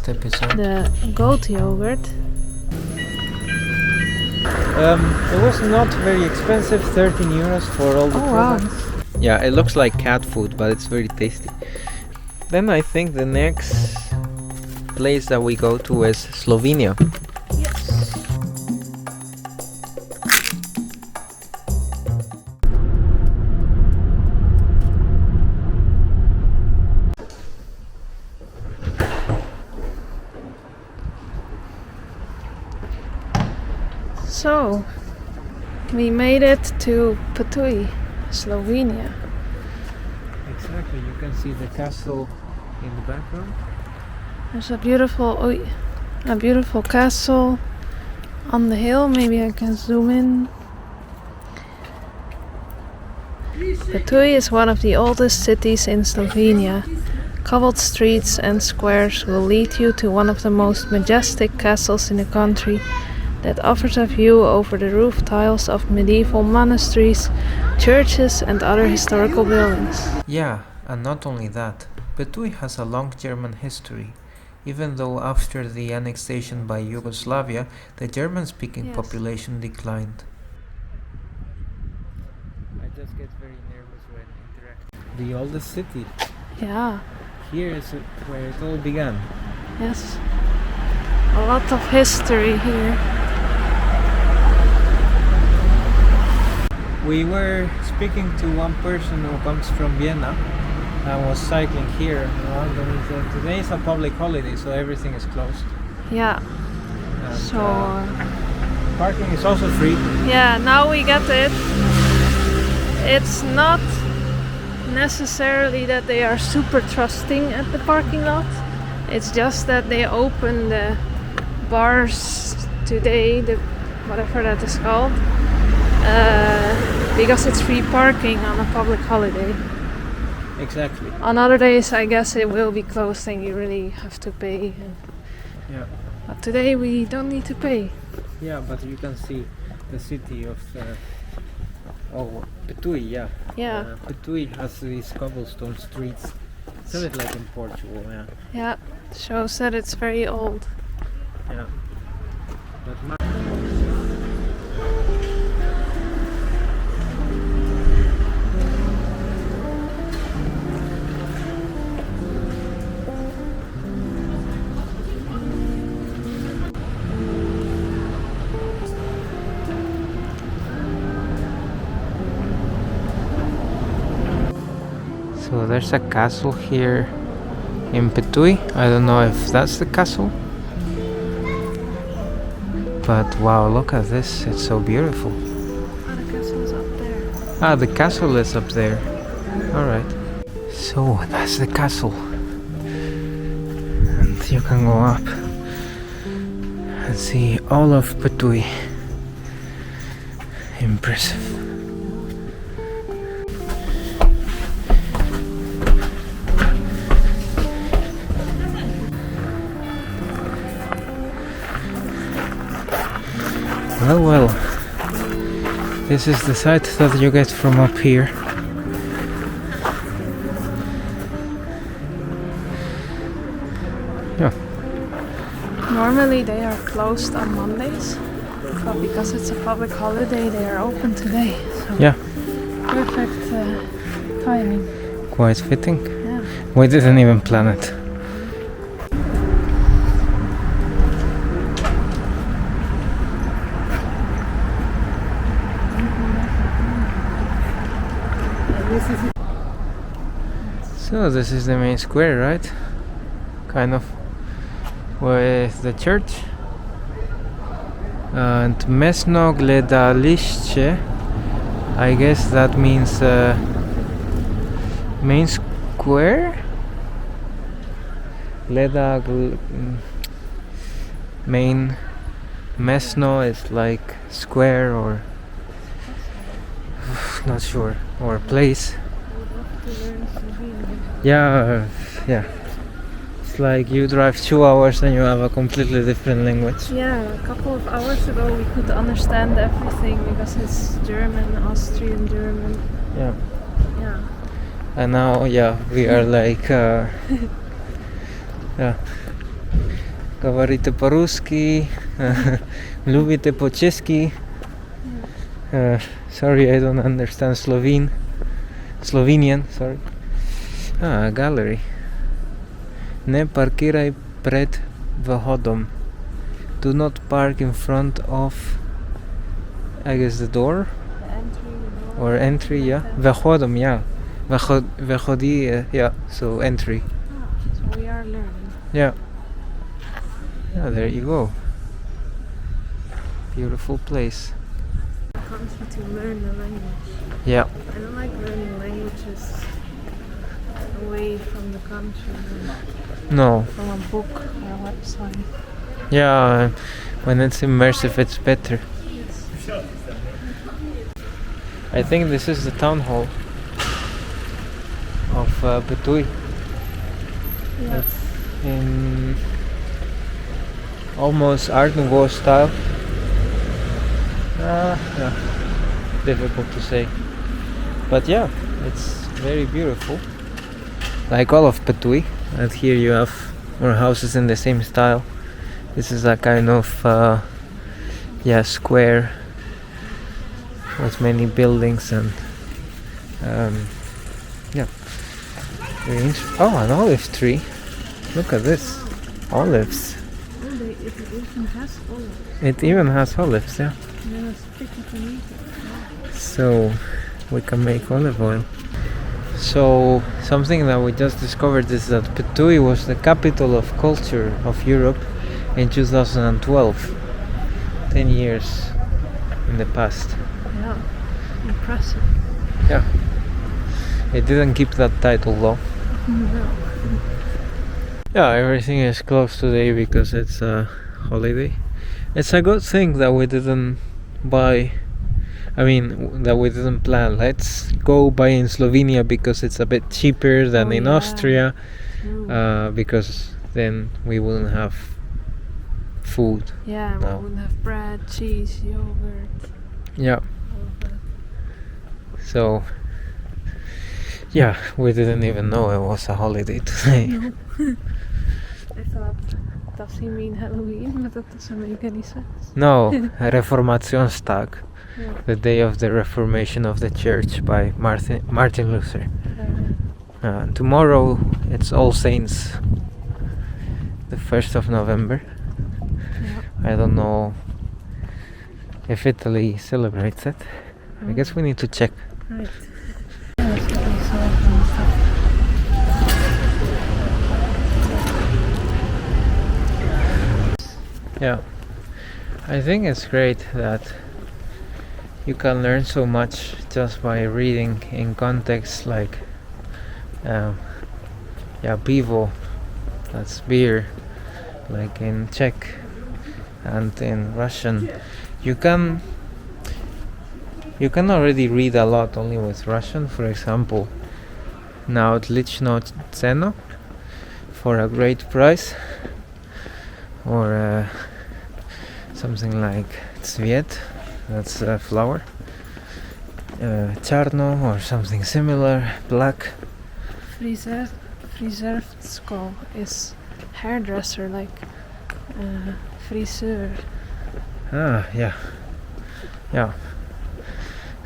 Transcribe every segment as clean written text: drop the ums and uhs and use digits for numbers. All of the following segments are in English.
last episode. The goat yogurt. It was not very expensive, 13 euros for all the products. Wow. Yeah, it looks like cat food, but it's very tasty. Then I think the next place that we go to is Slovenia. Yes. So, we made it to Ptuj, Slovenia. Exactly, you can see the castle in the background. There's a beautiful castle on the hill. Maybe I can zoom in. Ptuj is one of the oldest cities in Slovenia. Cobbled streets and squares will lead you to one of the most majestic castles in the country that offers a view over the roof tiles of medieval monasteries, churches and other historical buildings. Yeah, and not only that, Ptuj has a long German history. Even though after the annexation by Yugoslavia, the German-speaking population declined. I just get very nervous when interacting. The oldest city. Yeah. Here is where it all began. Yes. A lot of history here. We were speaking to one person who comes from Vienna and was cycling here around, and he said today is a public holiday, so everything is closed. Yeah. And, So parking is also free. yeah, now we get it. It's not necessarily that they are super trusting at the parking lot. It's just that they open the bars today, whatever that is called, because it's free parking on a public holiday. Exactly. On other days, I guess it will be closed and you really have to pay. Yeah. But today we don't need to pay. Yeah, but you can see the city of Ptuj. Yeah. Yeah. Ptuj has these cobblestone streets. It's a bit like in Portugal. Yeah. Yeah, shows that it's very old. Yeah. But so there's a castle here in Ptuj. I don't know if that's the castle. But wow, look at this. It's so beautiful. Oh, the castle is up there. Ah, the castle is up there. Alright. So that's the castle. And you can go up and see all of Ptuj. Impressive. Well, this is the sight that you get from up here. Yeah. Normally they are closed on Mondays, but because it's a public holiday, they are open today. So Yeah, perfect timing. quite fitting. Yeah. We didn't even plan it. So this is the main square, right? Kind of, with the church. And Mesno Gledališće, I guess that means main square? Main Mesno is like square or not sure, or place. Yeah. It's like you drive 2 hours and you have a completely different language. Yeah, a couple of hours ago we could understand everything because it's German, Austrian German. Yeah. Yeah. And now, we are like, Говорите по-русски, любите по-чешски. Sorry, I don't understand Slovenian, sorry. Gallery. Не паркирай пред входом. Do not park in front of, I guess, the door? Or entry, yeah. Входом, yeah. Выходи, yeah, so entry. So we are learning. Yeah. Yeah, there you go. Beautiful place. Country to learn the language. Yeah. I don't like learning languages away from the country than No. from a book or a website. Yeah, when it's immersive, it's better. Yes. I think this is the town hall of Betui. Yeah. It's in almost Art Nouveau style. Yeah, difficult to say. But yeah, it's very beautiful. Like all of Betui. And here you have more houses in the same style. This is a kind of square with many buildings and very interesting. Oh, an olive tree. Look at this. Olives. It even has olives. It even has olives, yeah. Yeah, it's tricky to eat it. So we can make olive oil. So something that we just discovered is that Betui was the capital of culture of Europe in 2012. 10 years in the past. Yeah, impressive. Yeah. It didn't keep that title though. No. Yeah, everything is closed today because it's a holiday. It's a good thing that we didn't that we didn't plan. Let's go buy in Slovenia because it's a bit cheaper than in Austria. Because then we wouldn't have food. Yeah, we wouldn't have bread, cheese, yogurt. Yeah. All of that. So yeah, we didn't even know it was a holiday today. No. I thought, does he mean Halloween? But that doesn't make any sense. No, Reformationstag, Yeah. the day of the Reformation of the Church by Martin Luther. Tomorrow it's All Saints, the 1st of November. Yeah. I don't know if Italy celebrates it. I guess we need to check. Right. Yeah, I think it's great that you can learn so much just by reading in context, like pivo, that's beer, like in Czech and in Russian. You can already read a lot only with Russian. For example, now Otlично ceno, for a great price, or something like Cviet, that's a flower, Czarno, or something similar, black. Frizersko is hairdresser, like friseur. Yeah.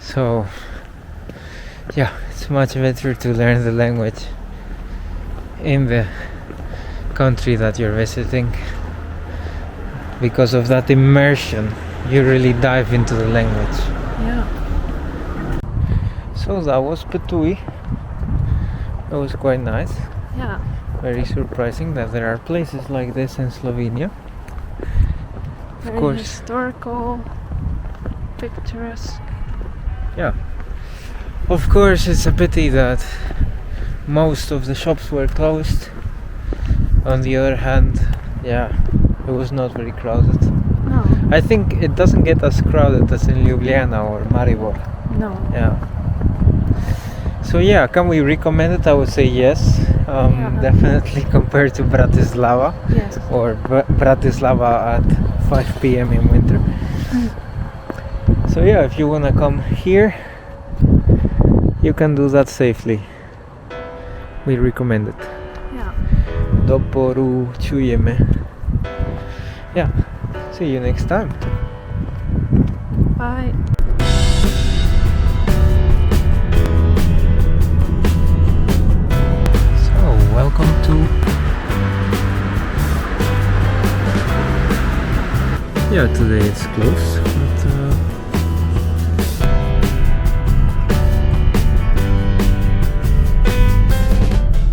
So yeah, it's much better to learn the language in the country that you're visiting, because of that immersion. You really dive into the language. Yeah. So that was Betui. It was quite nice. Yeah. Very surprising that there are places like this in Slovenia. Very Of course. historical, picturesque. Yeah. Of course, it's a pity that most of the shops were closed. On the other hand, yeah, it was not very crowded. No. I think it doesn't get as crowded as in Ljubljana or Maribor. No. Yeah. So yeah, can we recommend it? I would say yes. Yeah. Definitely compared to Bratislava, Yes. or Bratislava at 5 p.m. in winter. So yeah, if you wanna come here, you can do that safely. We recommend it. Yeah. Doporučujeme. yeah, see you next time. Bye. So welcome to, yeah, today it's closed.